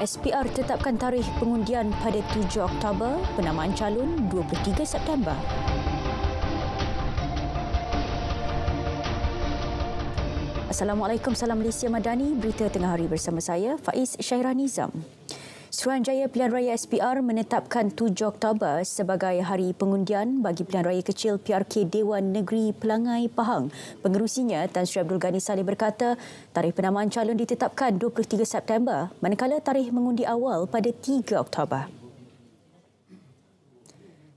SPR tetapkan tarikh pengundian pada 7 Oktober, penamaan calon 23 September. Assalamualaikum, salam Malaysia Madani. Berita tengah hari bersama saya, Faiz Syairah Nizam. Suruhanjaya Pilihan Raya SPR menetapkan 7 Oktober sebagai hari pengundian bagi Pilihan Raya Kecil PRK Dewan Negeri Pelangai Pahang. Pengerusinya, Tan Sri Abdul Ghani Saleh berkata, tarikh penamaan calon ditetapkan 23 September, manakala tarikh mengundi awal pada 3 Oktober.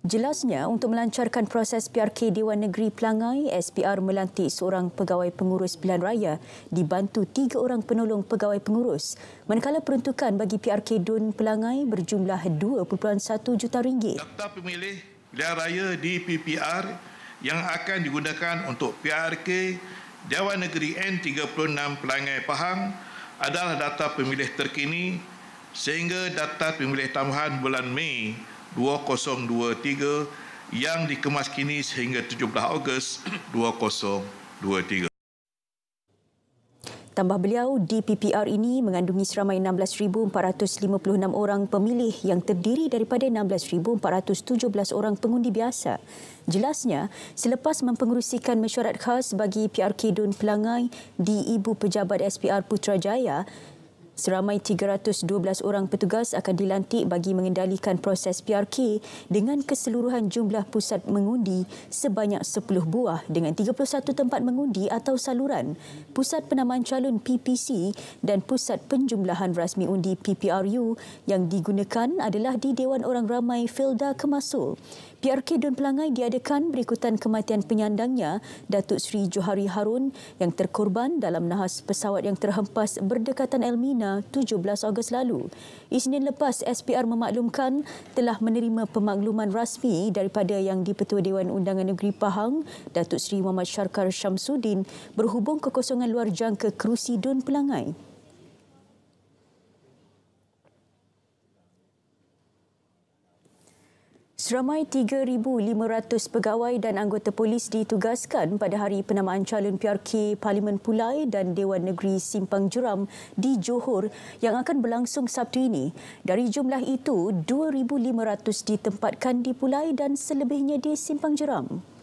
Jelasnya, untuk melancarkan proses PRK Dewan Negeri Pelangai, SPR melantik seorang pegawai pengurus pilihan raya dibantu 3 orang penolong pegawai pengurus. Manakala peruntukan bagi PRK Dun Pelangai berjumlah 2.1 juta ringgit. Daftar pemilih pilihan raya di PPR yang akan digunakan untuk PRK Dewan Negeri N36 Pelangai Pahang adalah daftar pemilih terkini sehingga daftar pemilih tambahan bulan Mei 2023 yang dikemaskini sehingga 17 Ogos 2023. Tambah beliau, di PPR ini mengandungi seramai 16,456 orang pemilih yang terdiri daripada 16,417 orang pengundi biasa. Jelasnya, selepas mempengerusikan mesyuarat khas bagi PRK Dun Pelangai di Ibu Pejabat SPR Putrajaya, seramai 312 orang petugas akan dilantik bagi mengendalikan proses PRK dengan keseluruhan jumlah pusat mengundi sebanyak 10 buah dengan 31 tempat mengundi atau saluran, pusat penamaan calon PPC dan pusat penjumlahan rasmi undi PPRU yang digunakan adalah di Dewan Orang Ramai Felda Kemasul. PRK Dun Pelangai diadakan berikutan kematian penyandangnya, Datuk Seri Johari Harun yang terkorban dalam nahas pesawat yang terhempas berdekatan Elmina 17 Ogos lalu. Isnin lepas, SPR memaklumkan telah menerima pemakluman rasmi daripada Yang di-Pertua Dewan Undangan Negeri Pahang, Datuk Seri Muhammad Syarkar Syamsuddin, berhubung kekosongan luar jangka kerusi Dun Pelangai. Seramai 3,500 pegawai dan anggota polis ditugaskan pada hari penamaan calon PRK Parlimen Pulai dan Dewan Negeri Simpang Jeram di Johor yang akan berlangsung Sabtu ini. Dari jumlah itu, 2,500 ditempatkan di Pulai dan selebihnya di Simpang Jeram.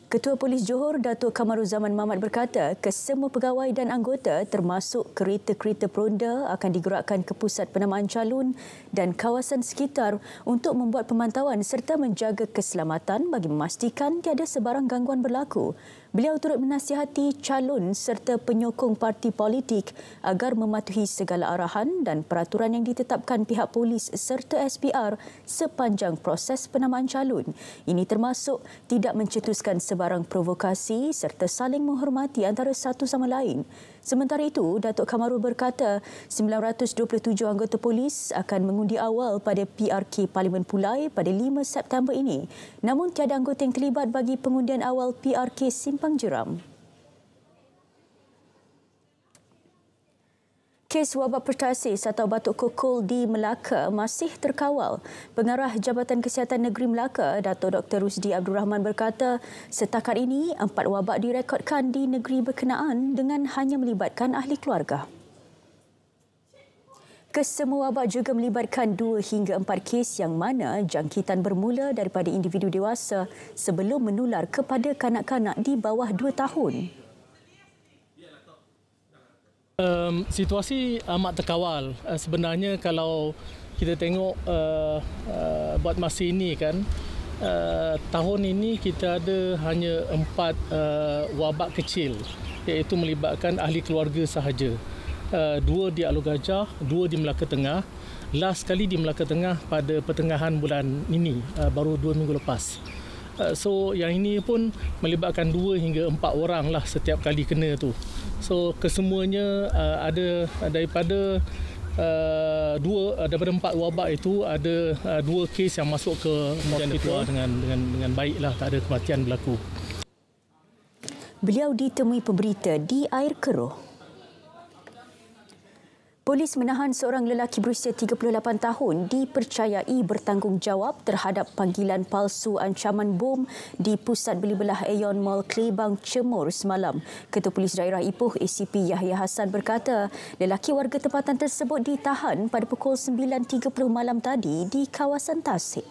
Ketua Polis Johor, Datuk Kamaruzaman Mamat berkata, kesemua pegawai dan anggota termasuk kereta-kereta peronda akan digerakkan ke pusat penamaan calon dan kawasan sekitar untuk membuat pemantauan serta menjaga keselamatan bagi memastikan tiada sebarang gangguan berlaku. Beliau turut menasihati calon serta penyokong parti politik agar mematuhi segala arahan dan peraturan yang ditetapkan pihak polis serta SPR sepanjang proses penamaan calon. Ini termasuk tidak mencetuskan sebarang provokasi serta saling menghormati antara satu sama lain. Sementara itu, Datuk Kamarul berkata 927 anggota polis akan mengundi awal pada PRK Parlimen Pulai pada 5 September ini. Namun tiada anggota yang terlibat bagi pengundian awal PRK Simpang Jeram. Kes wabak pertasis atau batuk kokol di Melaka masih terkawal. Pengarah Jabatan Kesihatan Negeri Melaka, Datuk Dr. Rusdi Abdul Rahman berkata, setakat ini 4 wabak direkodkan di negeri berkenaan dengan hanya melibatkan ahli keluarga. Kesemua wabak juga melibatkan 2 hingga 4 kes yang mana jangkitan bermula daripada individu dewasa sebelum menular kepada kanak-kanak di bawah 2 tahun. Situasi amat terkawal. Sebenarnya kalau kita tengok buat masa ini kan, tahun ini kita ada hanya 4 wabak kecil iaitu melibatkan ahli keluarga sahaja. 2 di Alor Gajah, 2 di Melaka Tengah. Last kali di Melaka Tengah pada pertengahan bulan ini, baru 2 minggu lepas. So yang ini pun melibatkan 2 hingga 4 orang lah setiap kali kena tu. So kesemuanya ada daripada 4 wabak itu ada 2 kes yang masuk ke hospital dengan baiklah, tak ada kematian berlaku. Beliau ditemui pemberita di air keruh. Polis menahan seorang lelaki berusia 38 tahun dipercayai bertanggungjawab terhadap panggilan palsu ancaman bom di pusat beli belah Aeon Mall Klebang Cemor semalam. Ketua Polis Daerah Ipoh ACP Yahya Hassan berkata, lelaki warga tempatan tersebut ditahan pada pukul 9.30 malam tadi di kawasan Tasik.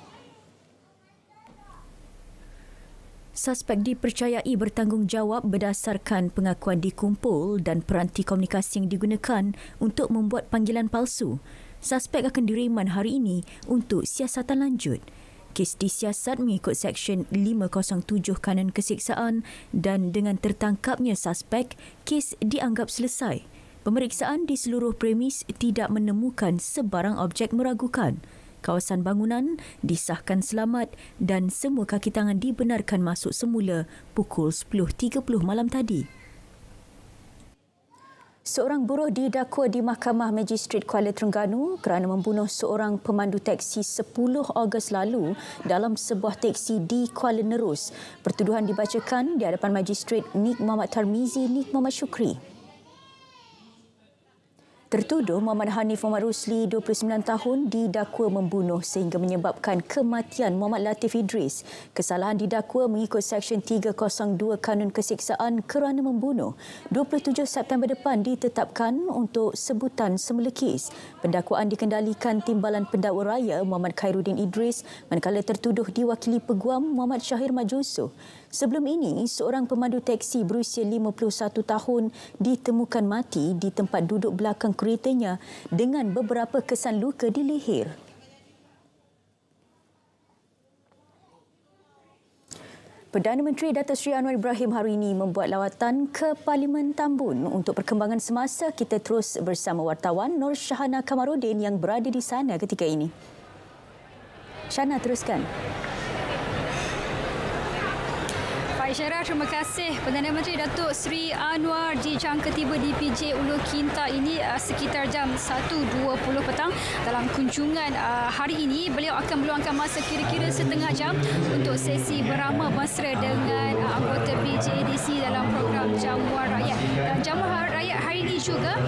Suspek dipercayai bertanggungjawab berdasarkan pengakuan dikumpul dan peranti komunikasi yang digunakan untuk membuat panggilan palsu. Suspek akan diriman hari ini untuk siasatan lanjut. Kes disiasat mengikut Seksyen 507 Kanun Kesiksaan dan dengan tertangkapnya suspek, kes dianggap selesai. Pemeriksaan di seluruh premis tidak menemukan sebarang objek meragukan. Kawasan bangunan disahkan selamat dan semua kaki tangan dibenarkan masuk semula pukul 10.30 malam tadi. Seorang buruh didakwa di Mahkamah Magistrate Kuala Terengganu kerana membunuh seorang pemandu teksi 10 Ogos lalu dalam sebuah teksi di Kuala Nerus. Pertuduhan dibacakan di hadapan Magistrate Nik Muhammad Tarmizi Nik Muhammad Syukri. Tertuduh Muhammad Hanif Muhammad Rusli, 29 tahun, didakwa membunuh sehingga menyebabkan kematian Muhammad Latif Idris. Kesalahan didakwa mengikut Seksyen 302 Kanun Kesiksaan kerana membunuh. 27 September depan ditetapkan untuk sebutan semula kes. Pendakwaan dikendalikan Timbalan Pendakwa Raya Muhammad Khairuddin Idris manakala tertuduh diwakili Peguam Muhammad Syahir Majusuh. Sebelum ini, seorang pemandu teksi berusia 51 tahun ditemukan mati di tempat duduk belakang keretanya dengan beberapa kesan luka di leher. Perdana Menteri Datuk Seri Anwar Ibrahim hari ini membuat lawatan ke Parlimen Tambun. Untuk perkembangan semasa, kita terus bersama wartawan Nur Syahana Kamarudin yang berada di sana ketika ini. Syahana, teruskan. Syarah, terima kasih. Perdana Menteri Datuk Seri Anwar dijangka tiba di PJ Ulu Kinta ini sekitar jam 1.20 petang. Dalam kunjungan hari ini, beliau akan meluangkan masa kira-kira setengah jam untuk sesi beramah mesra dengan anggota PJADC dalam program Jamuan Rakyat. Dan Jamuan Rakyat hari ini juga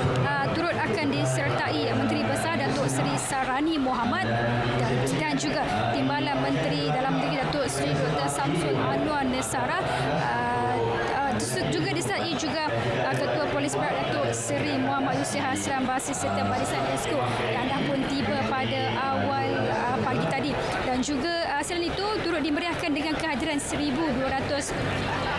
turut akan disertai Menteri Besar Datuk Seri Sarani Mohamad dan juga Timbalan Menteri Dalam Negeri Datuk Seri Dr. Samsul Anwar Nesara. Juga disertai juga Ketua Polis Perak Datuk Seri Muhammad Yusri Hasran Basis serta Barisan Esko yang dah pun tiba pada awal pagi tadi. Dan juga selain itu turut dimeriahkan dengan kehadiran 1,200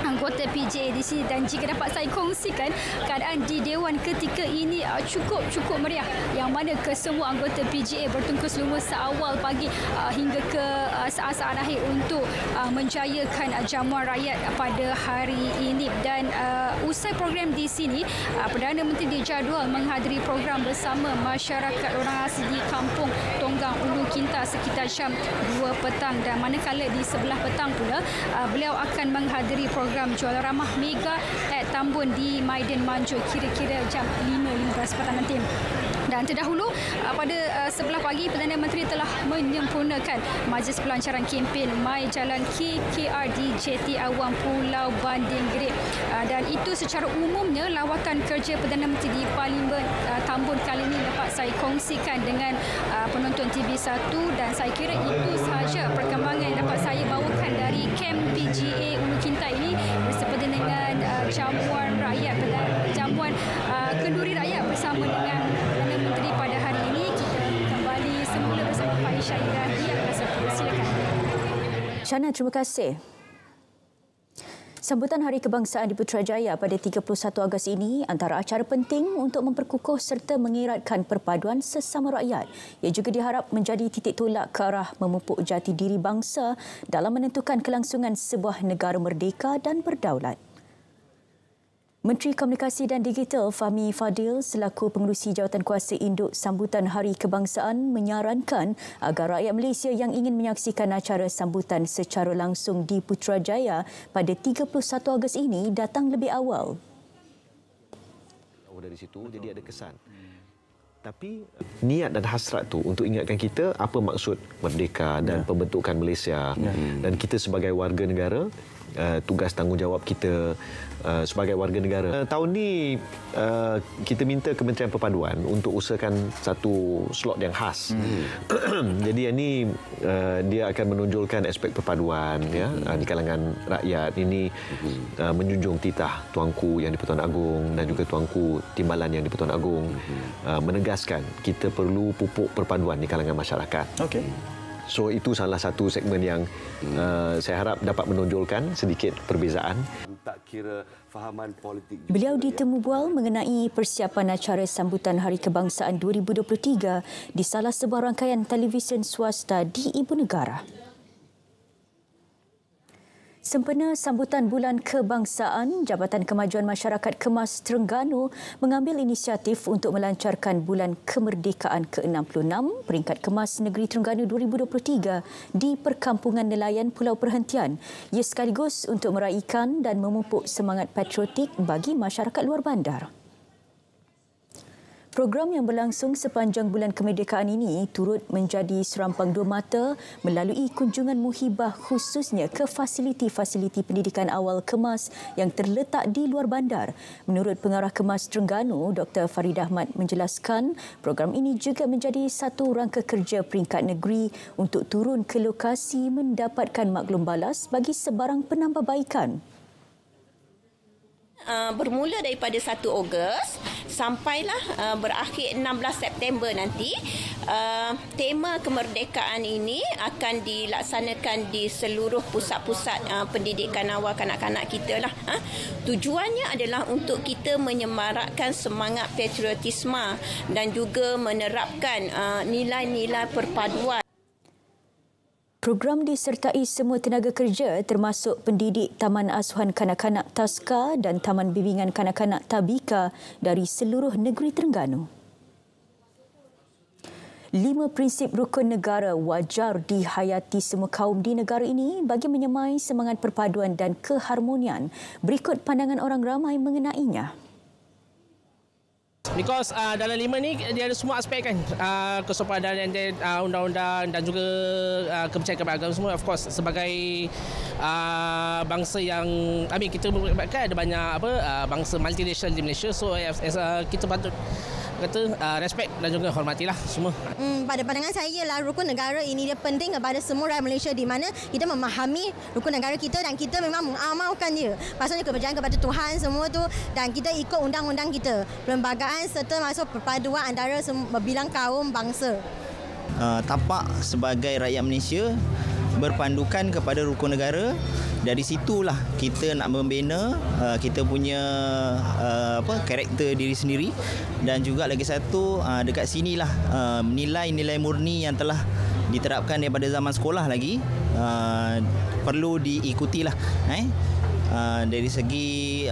anggota PJADC. Dan jika dapat saya kongsikan, keadaan di Dewan ketika ini cukup meriah, yang mana kesemua anggota PJA bertungkus lumus seawal pagi hingga ke saat-saat akhir untuk menjayakan jamuan rakyat pada hari ini. Dan usai program di sini, Perdana Menteri dijadual menghadiri program bersama masyarakat orang asli di Kampung Tonggang Ulu Kinta sekitar jam 2 petang. Dan manakala di sebelah petang pula, beliau akan menghadiri program jual ramah mega at Tambun di Maidan Manjur kira-kira jam 5.15 petang nanti. Dan terdahulu pada sebelah pagi, Perdana Menteri telah menyempurnakan majlis pelancaran kempen My Jalan KKR di JT Awam Pulau Banding Gerik. Dan itu secara umumnya lawatan kerja Perdana Menteri di Parlimen Tambun kali ini dapat saya kongsikan dengan penonton TV1, dan saya kira itu sahaja perkembangan yang dapat saya bawakan dari kem PGA Ulu Kinta ini bersempena dengan jamuan rakyat, jamuan kenduri rakyat bersama dengan Perdana Menteri pada hari ini. Kita kembali semula bersama Pak Isyairah di Angkasa. Silakan. Syahana, terima kasih. Sambutan Hari Kebangsaan di Putrajaya pada 31 Ogos ini antara acara penting untuk memperkukuh serta mengeratkan perpaduan sesama rakyat. Ia juga diharap menjadi titik tolak ke arah memupuk jati diri bangsa dalam menentukan kelangsungan sebuah negara merdeka dan berdaulat. Menteri Komunikasi dan Digital Fahmi Fadil selaku pengerusi Jawatankuasa Induk Sambutan Hari Kebangsaan menyarankan agar rakyat Malaysia yang ingin menyaksikan acara sambutan secara langsung di Putrajaya pada 31 Ogos ini datang lebih awal. Dari situ jadi ada kesan. Tapi niat dan hasrat tu untuk ingatkan kita apa maksud merdeka dan pembentukan Malaysia, dan kita sebagai warga negara tugas tanggungjawab kita sebagai warga negara. Tahun ni kita minta Kementerian Perpaduan untuk usahakan satu slot yang khas. Jadi yang ni dia akan menonjolkan aspek perpaduan ya di kalangan rakyat. Ini menjunjung titah Tuanku Yang di-Pertuan Agong dan juga Tuanku Timbalan Yang di-Pertuan Agong, menegaskan kita perlu pupuk perpaduan di kalangan masyarakat. Okey. So itu salah satu segmen yang saya harap dapat menonjolkan sedikit perbezaan. Tak kira fahaman politik. Beliau ditemu bual mengenai persiapan acara sambutan Hari Kebangsaan 2023 di salah sebuah rangkaian televisyen swasta di Ibu Negara. Sempena sambutan Bulan Kebangsaan, Jabatan Kemajuan Masyarakat Kemas Terengganu mengambil inisiatif untuk melancarkan Bulan Kemerdekaan ke-66 peringkat Kemas Negeri Terengganu 2023 di Perkampungan Nelayan Pulau Perhentian. Ia sekaligus untuk meraihkan dan memupuk semangat patriotik bagi masyarakat luar bandar. Program yang berlangsung sepanjang Bulan Kemerdekaan ini turut menjadi serampang dua mata melalui kunjungan muhibah khususnya ke fasiliti-fasiliti pendidikan awal Kemas yang terletak di luar bandar. Menurut Pengarah Kemas Terengganu, Dr. Farid Ahmad menjelaskan, program ini juga menjadi satu rangka kerja peringkat negeri untuk turun ke lokasi mendapatkan maklum balas bagi sebarang penambahbaikan. Bermula daripada 1 Ogos sampailah berakhir 16 September nanti. Tema kemerdekaan ini akan dilaksanakan di seluruh pusat-pusat pendidikan awal kanak-kanak kita lah. Tujuannya adalah untuk kita menyemarakkan semangat patriotisme dan juga menerapkan nilai-nilai perpaduan. Program disertai semua tenaga kerja termasuk pendidik Taman Asuhan Kanak-Kanak Taska dan Taman Bimbingan Kanak-Kanak Tabika dari seluruh negeri Terengganu. 5 prinsip rukun negara wajar dihayati semua kaum di negara ini bagi menyemai semangat perpaduan dan keharmonian. Berikut pandangan orang ramai mengenainya. Because dalam 5 ni dia ada semua aspek kan, kesopanan dan undang-undang dan juga kepercayaan keberagaman semua. Of course sebagai bangsa yang kita ada banyak bangsa multiracial di Malaysia, so kita patut kata respect dan juga hormatilah semua. Pada pandangan saya lah, rukun negara ini dia penting kepada semua rakyat Malaysia di mana kita memahami rukun negara kita dan kita memang mengamalkan dia. Maksudnya kepercayaan kepada Tuhan semua tu, dan kita ikut undang-undang kita, perlembagaan serta masuk perpaduan antara berbilang kaum bangsa. Tapak sebagai rakyat Malaysia berpandukan kepada rukun negara. Dari situlah kita nak membina kita punya karakter diri sendiri, dan juga lagi satu dekat sinilah nilai-nilai murni yang telah diterapkan daripada zaman sekolah lagi perlu diikutilah. Dari segi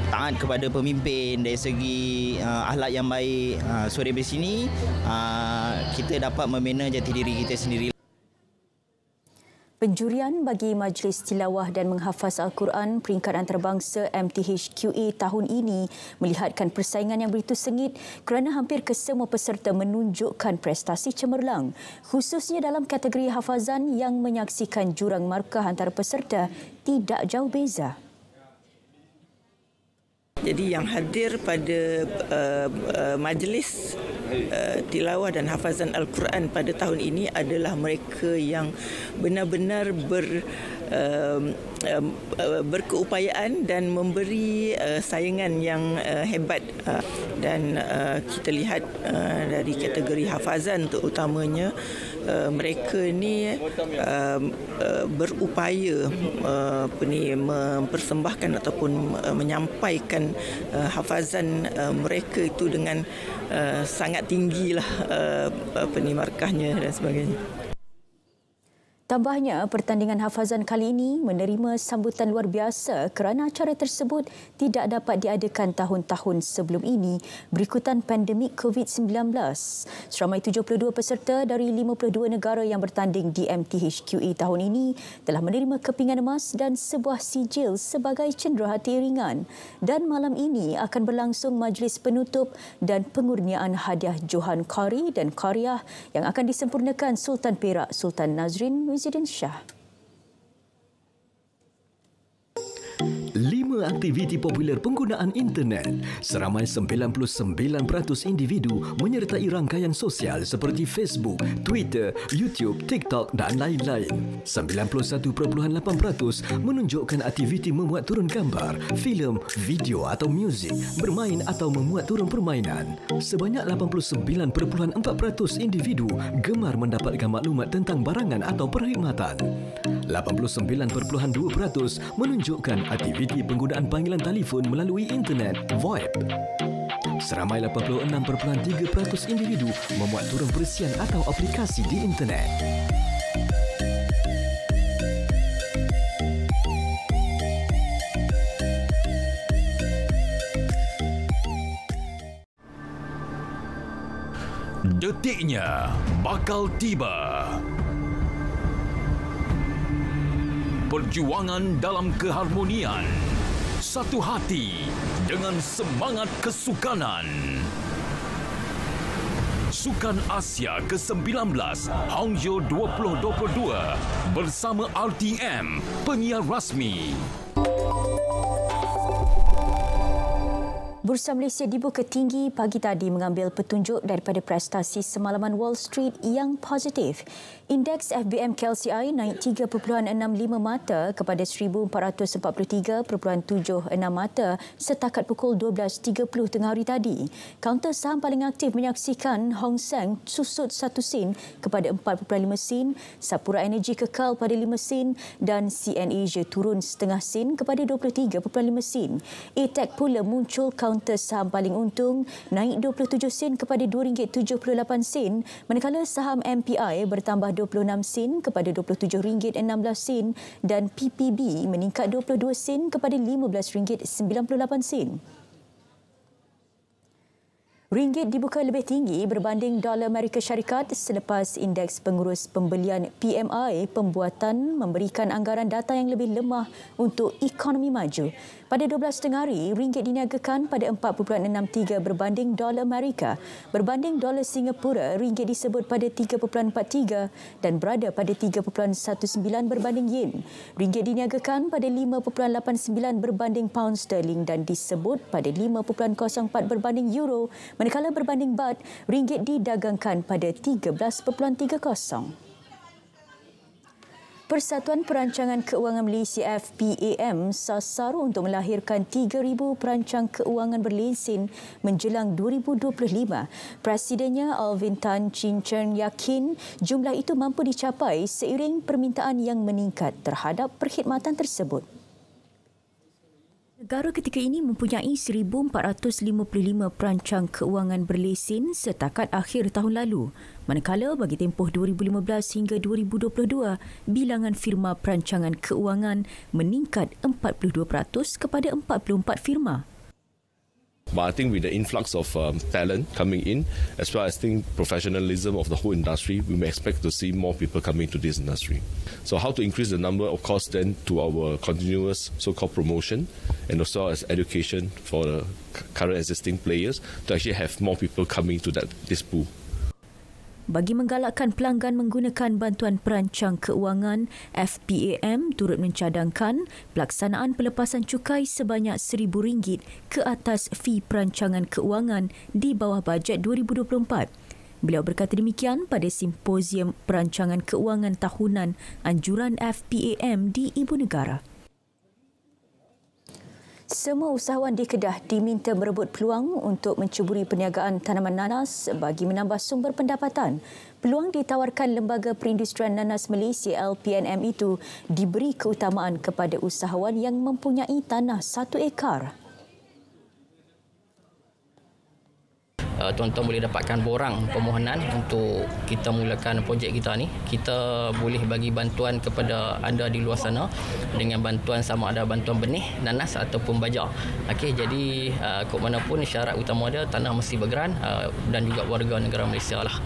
taat kepada pemimpin, dari segi akhlak yang baik. So dari sini kita dapat membina jati diri kita sendiri. Penjurian bagi Majlis Tilawah dan Menghafaz Al-Quran peringkat antarabangsa MTHQA tahun ini melihatkan persaingan yang begitu sengit kerana hampir kesemua peserta menunjukkan prestasi cemerlang, khususnya dalam kategori hafazan yang menyaksikan jurang markah antara peserta tidak jauh beza. Jadi yang hadir pada majlis tilawah dan hafazan Al-Quran pada tahun ini adalah mereka yang benar-benar berkeupayaan dan memberi saingan yang hebat. Dan kita lihat dari kategori hafazan terutamanya, mereka ni berupaya mempersembahkan ataupun menyampaikan hafazan mereka itu dengan sangat tinggilah markahnya dan sebagainya. Tambahnya, pertandingan hafazan kali ini menerima sambutan luar biasa kerana acara tersebut tidak dapat diadakan tahun-tahun sebelum ini berikutan pandemik COVID-19. Seramai 72 peserta dari 52 negara yang bertanding di MTHQA tahun ini telah menerima kepingan emas dan sebuah sijil sebagai cenderahati ringan. Dan malam ini akan berlangsung majlis penutup dan pengurniaan hadiah Johan Qari dan Qariah yang akan disempurnakan Sultan Perak Sultan Nazrin Muhyiddin Shah. 5 aktiviti popular penggunaan internet. Seramai 99% individu menyertai rangkaian sosial seperti Facebook, Twitter, YouTube, TikTok dan lain-lain. 91.8% menunjukkan aktiviti memuat turun gambar, filem, video atau muzik, bermain atau memuat turun permainan. Sebanyak 89.4% individu gemar mendapatkan maklumat tentang barangan atau perkhidmatan. 89.2% menunjukkan aktiviti penggunaan panggilan telefon melalui internet, VoIP. Seramai 86.3% individu memuat turun perisian atau aplikasi di internet. Detiknya bakal tiba. Perjuangan dalam keharmonian. Satu hati dengan semangat kesukanan. Sukan Asia ke-19 Hangzhou 2022 bersama RTM, penyiar rasmi. Bursa Malaysia dibuka tinggi pagi tadi mengambil petunjuk daripada prestasi semalaman Wall Street yang positif. Indeks FBM KLCI naik 3.65 mata kepada 1443.76 mata setakat pukul 12.30 tengah hari tadi. Kaunter saham paling aktif menyaksikan Hong Seng susut 1 sen kepada 4.5 sen, Sapura Energy kekal pada 5 sen dan CN Asia turun setengah sen kepada 23.5 sen. ATEC pula muncul kaunter saham paling untung naik 27 sen kepada RM2.78 manakala saham MPI bertambah 26 sen kepada RM27.16 dan PPB meningkat 22 sen kepada RM15.98. Ringgit dibuka lebih tinggi berbanding dolar Amerika Syarikat selepas indeks pengurus pembelian PMI pembuatan memberikan anggaran data yang lebih lemah untuk ekonomi maju. Pada 12 tengah hari, ringgit diniagakan pada 4.63 berbanding dolar Amerika. Berbanding dolar Singapura, ringgit disebut pada 3.43 dan berada pada 3.19 berbanding yen. Ringgit diniagakan pada 5.89 berbanding pound sterling dan disebut pada 5.04 berbanding euro. Manakala berbanding baht, ringgit didagangkan pada 13.30. Persatuan Perancangan Keuangan Malaysia FPAM sasar untuk melahirkan 3,000 perancang keuangan berlesen menjelang 2025. Presidennya Alvin Tan Chin Chern yakin jumlah itu mampu dicapai seiring permintaan yang meningkat terhadap perkhidmatan tersebut. Negara ketika ini mempunyai 1,455 perancang keuangan berlesen setakat akhir tahun lalu. Manakala bagi tempoh 2015 hingga 2022, bilangan firma perancangan keuangan meningkat 42% kepada 44 firma. But I think with the influx of talent coming in, as well as professionalism of the whole industry, we may expect to see more people coming to this industry. So how to increase the number, of course, then to our continuous so-called promotion and also as education for the current existing players to actually have more people coming to this pool. Bagi menggalakkan pelanggan menggunakan bantuan perancang keuangan, FPAM turut mencadangkan pelaksanaan pelepasan cukai sebanyak RM1,000 ke atas fee perancangan keuangan di bawah bajet 2024. Beliau berkata demikian pada Simposium Perancangan Keuangan Tahunan Anjuran FPAM di Ibu Negara. Semua usahawan di Kedah diminta merebut peluang untuk menceburi perniagaan tanaman nanas bagi menambah sumber pendapatan. Peluang ditawarkan Lembaga Perindustrian Nanas Malaysia LPNM itu diberi keutamaan kepada usahawan yang mempunyai tanah 1 ekar. Tuan-tuan boleh dapatkan borang permohonan untuk kita mulakan projek kita ni. Kita boleh bagi bantuan kepada anda di luar sana dengan bantuan sama ada bantuan benih, nanas ataupun baja. Okey, jadi ke mana pun syarat utama dia tanah mesti bergeran dan juga warga negara Malaysia lah.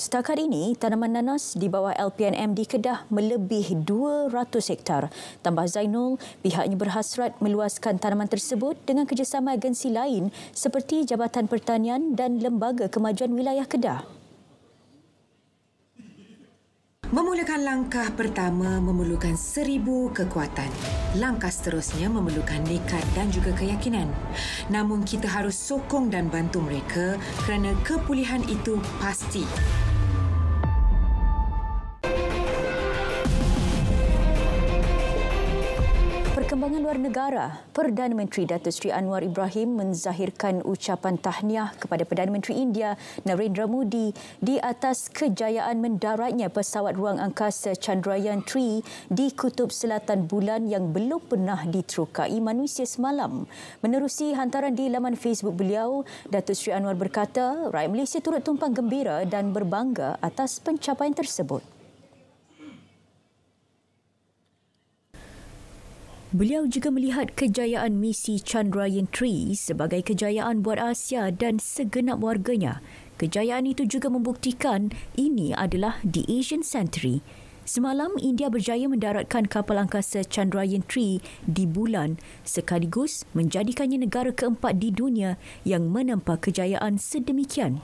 Setakat ini, tanaman nanas di bawah LPNM di Kedah melebih 200 hektar. Tambah Zainul, pihaknya berhasrat meluaskan tanaman tersebut dengan kerjasama agensi lain seperti Jabatan Pertanian dan Lembaga Kemajuan Wilayah Kedah. Memulakan langkah pertama memerlukan 1000 kekuatan. Langkah seterusnya memerlukan nekat dan juga keyakinan. Namun kita harus sokong dan bantu mereka kerana kepulihan itu pasti. Perkembangan luar negara, Perdana Menteri Datuk Seri Anwar Ibrahim menzahirkan ucapan tahniah kepada Perdana Menteri India Narendra Modi di atas kejayaan mendaratnya pesawat ruang angkasa Chandrayaan-3 di Kutub Selatan Bulan yang belum pernah diterokai manusia semalam. Menerusi hantaran di laman Facebook beliau, Datuk Seri Anwar berkata rakyat Malaysia turut tumpang gembira dan berbangga atas pencapaian tersebut. Beliau juga melihat kejayaan misi Chandrayaan-3 sebagai kejayaan buat Asia dan segenap warganya. Kejayaan itu juga membuktikan ini adalah the Asian Century. Semalam, India berjaya mendaratkan kapal angkasa Chandrayaan-3 di bulan sekaligus menjadikannya negara keempat di dunia yang menempah kejayaan sedemikian.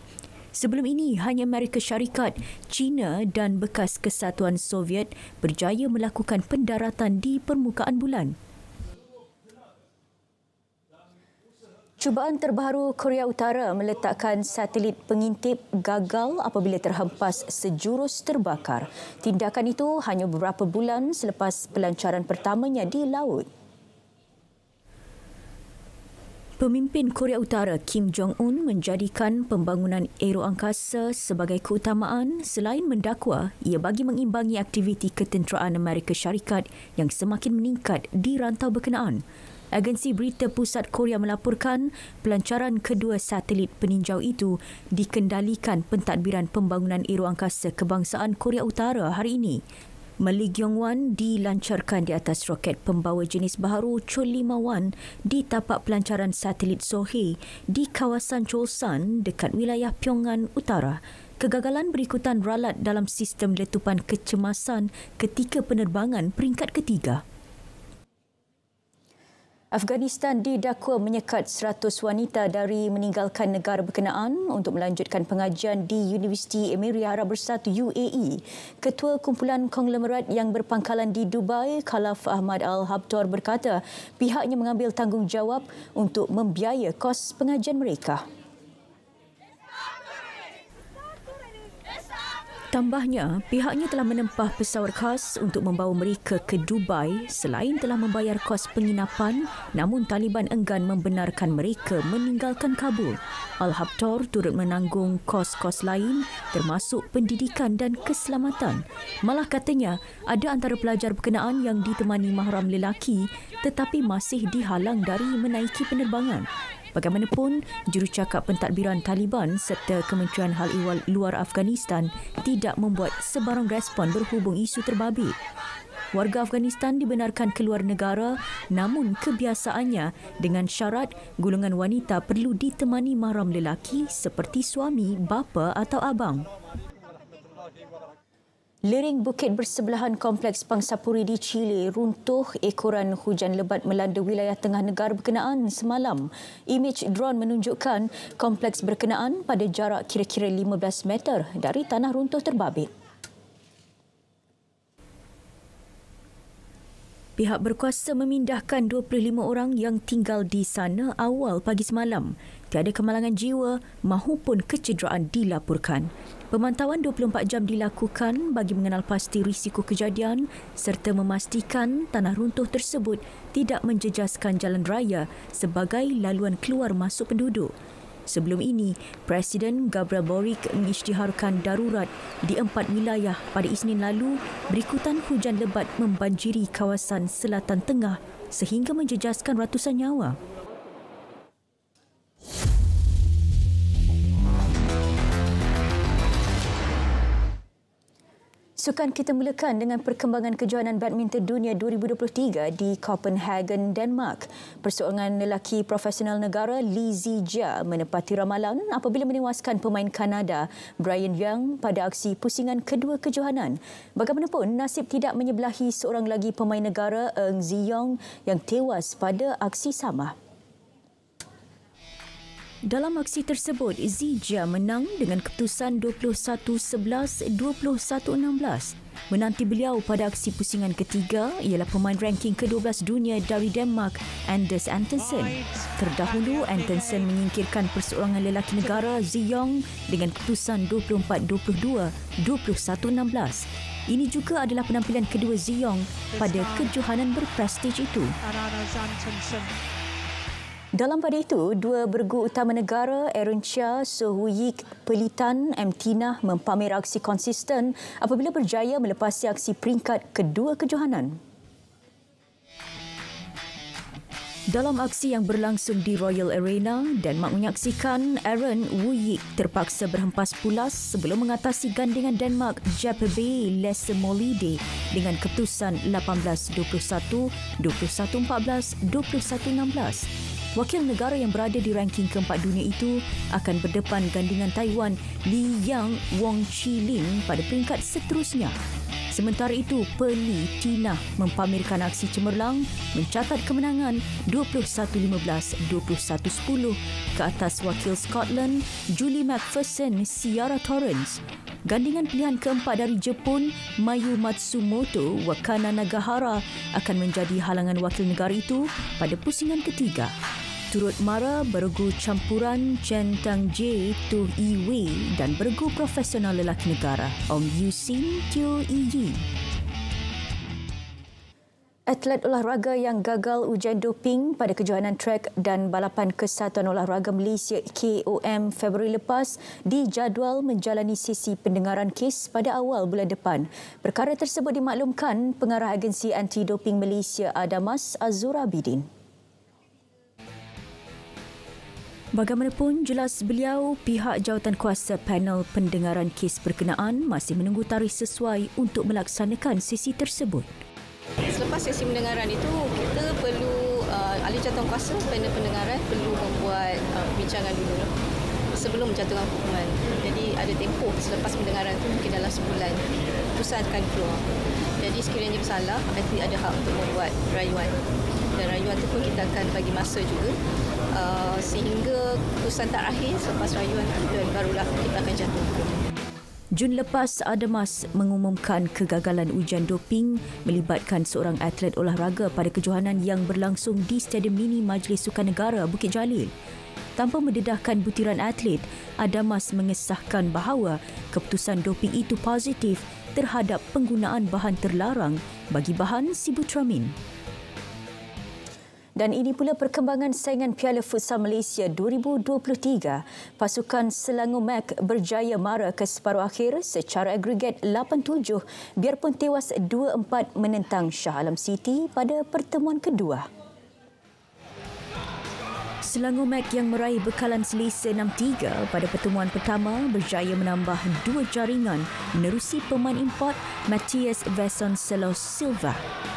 Sebelum ini, hanya Amerika Syarikat, China dan bekas Kesatuan Soviet berjaya melakukan pendaratan di permukaan bulan. Cubaan terbaru Korea Utara meletakkan satelit pengintip gagal apabila terhempas sejurus terbakar. Tindakan itu hanya beberapa bulan selepas pelancaran pertamanya di laut. Pemimpin Korea Utara Kim Jong-un menjadikan pembangunan aeroangkasa sebagai keutamaan selain mendakwa ia bagi mengimbangi aktiviti ketenteraan Amerika Syarikat yang semakin meningkat di rantau berkenaan. Agensi Berita Pusat Korea melaporkan pelancaran kedua satelit peninjau itu dikendalikan Pentadbiran Pembangunan Aeroangkasa Kebangsaan Korea Utara hari ini. Maligyong-1 dilancarkan di atas roket pembawa jenis baharu Chol-5-1 di tapak pelancaran satelit Sohae di kawasan Chosan dekat wilayah Pyongan Utara. Kegagalan berikutan ralat dalam sistem letupan kecemasan ketika penerbangan peringkat ketiga. Afghanistan didakwa menyekat 100 wanita dari meninggalkan negara berkenaan untuk melanjutkan pengajian di Universiti Emiria Arab Bersatu UAE. Ketua Kumpulan Konglomerat yang berpangkalan di Dubai, Khalaf Ahmad Al-Habtor berkata pihaknya mengambil tanggungjawab untuk membiaya kos pengajian mereka. Tambahnya, pihaknya telah menempah pesawat khas untuk membawa mereka ke Dubai selain telah membayar kos penginapan, namun Taliban enggan membenarkan mereka meninggalkan Kabul. Al-Habtor turut menanggung kos-kos lain termasuk pendidikan dan keselamatan. Malah katanya, ada antara pelajar berkenaan yang ditemani mahram lelaki tetapi masih dihalang dari menaiki penerbangan. Bagaimanapun, jurucakap pentadbiran Taliban serta Kementerian Hal Ehwal Luar Afghanistan tidak membuat sebarang respon berhubung isu terbabit. Warga Afghanistan dibenarkan keluar negara, namun kebiasaannya dengan syarat golongan wanita perlu ditemani mahram lelaki seperti suami, bapa atau abang. Lereng bukit bersebelahan Kompleks Pangsapuri di Chile runtuh ekoran hujan lebat melanda wilayah tengah negara berkenaan semalam. Imej drone menunjukkan kompleks berkenaan pada jarak kira-kira 15 meter dari tanah runtuh terbabit. Pihak berkuasa memindahkan 25 orang yang tinggal di sana awal pagi semalam. Tiada kemalangan jiwa mahupun kecederaan dilaporkan. Pemantauan 24 jam dilakukan bagi mengenal pasti risiko kejadian serta memastikan tanah runtuh tersebut tidak menjejaskan jalan raya sebagai laluan keluar masuk penduduk. Sebelum ini, Presiden Gabriel Boric mengisytiharkan darurat di 4 wilayah pada Isnin lalu berikutan hujan lebat membanjiri kawasan selatan tengah sehingga menjejaskan ratusan nyawa. Sukan kita mulakan dengan perkembangan kejohanan badminton dunia 2023 di Copenhagen, Denmark. Perseorangan lelaki profesional negara Lee Zijia menepati ramalan apabila menewaskan pemain Kanada Brian Young pada aksi pusingan kedua kejohanan. Bagaimanapun, nasib tidak menyebelahi seorang lagi pemain negara Eung Ji Yong yang tewas pada aksi sama. Dalam aksi tersebut, Zijia menang dengan keputusan 21-11, 21-16. Menanti beliau pada aksi pusingan ketiga ialah pemain ranking ke-12 dunia dari Denmark, Anders Antonsen. Terdahulu, Antonsen menyingkirkan perseorangan lelaki negara Ziyong dengan keputusan 24-22, 21-16. Ini juga adalah penampilan kedua Ziyong pada kejohanan berprestij itu. Dalam pada itu, dua bergu utama negara, Aaron Chia, Sohuyik, Pelitan, M. Tina mempamer aksi konsisten apabila berjaya melepasi aksi peringkat kedua kejohanan. Dalam aksi yang berlangsung di Royal Arena, Denmark menyaksikan Aaron Wuyik terpaksa berhempas pulas sebelum mengatasi gandingan Denmark Jeppe Lasse Molide dengan keputusan 18-21, 21-14, 21-16. Wakil negara yang berada di ranking keempat dunia itu akan berdepan gandingan Taiwan Li Yang Wong Chi Lin pada peringkat seterusnya. Sementara itu, Peli Tina mempamerkan aksi cemerlang mencatat kemenangan 21-15, 21-10 ke atas wakil Scotland Julie McPherson Ciara Torrance. Gandingan pilihan keempat dari Jepun, Mayu Matsumoto Wakana Nagahara akan menjadi halangan wakil negara itu pada pusingan ketiga. Turut mara bergu campuran Chen Tang-jae Tu Yi dan bergu profesional lelaki negara Ong Yu-sin Teo Yi. Atlet olahraga yang gagal ujian doping pada kejohanan trek dan balapan Kesatuan Olahraga Malaysia KOM Februari lepas dijadual menjalani sesi pendengaran kes pada awal bulan depan. Perkara tersebut dimaklumkan Pengarah Agensi Anti-Doping Malaysia Adamas Azur Abidin. Bagaimanapun, jelas beliau, pihak jawatankuasa panel pendengaran kes berkenaan masih menunggu tarikh sesuai untuk melaksanakan sesi tersebut. Selepas sesi pendengaran itu, kita perlu ahli jawatankuasa panel pendengaran perlu membuat perbincangan dulu sebelum menjatuhkan hukuman. Jadi ada tempoh selepas pendengaran itu mungkin dalam sebulan keputusan akan keluar. Jadi sekiranya bersalah, atlet ada hak untuk membuat rayuan. Dan rayuan itu pun kita akan bagi masa juga sehingga keputusan terakhir selepas rayuan itu barulah kita akan jatuh hukuman. Jun lepas, Adamas mengumumkan kegagalan ujian doping melibatkan seorang atlet olahraga pada kejohanan yang berlangsung di Stadium Mini Majlis Sukan Negara Bukit Jalil. Tanpa mendedahkan butiran atlet, Adamas mengesahkan bahawa keputusan doping itu positif terhadap penggunaan bahan terlarang bagi bahan sibutramin. Dan ini pula perkembangan saingan Piala Futsal Malaysia 2023. Pasukan Selangor Mac berjaya mara ke separuh akhir secara agregat 8-7 biarpun tewas 2-4 menentang Shah Alam City pada pertemuan kedua. Selangor Mac yang meraih bekalan selesa 6-3 pada pertemuan pertama berjaya menambah 2 jaringan menerusi pemain import Matthias Vasconcelos Silva.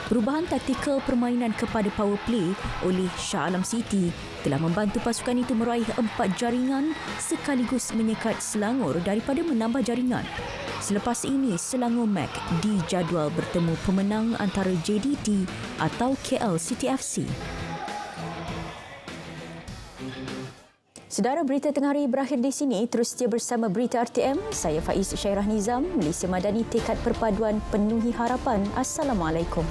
Perubahan taktikal permainan kepada power play oleh Shah Alam City telah membantu pasukan itu meraih 4 jaringan sekaligus menyekat Selangor daripada menambah jaringan. Selepas ini, Selangor Mac dijadual bertemu pemenang antara JDT atau KL City FC. Saudara, berita tengah hari berakhir di sini. Terus setia bersama Berita RTM. Saya Faiz Syairah Nizam. Malaysia Madani, tekad perpaduan penuhi harapan. Assalamualaikum.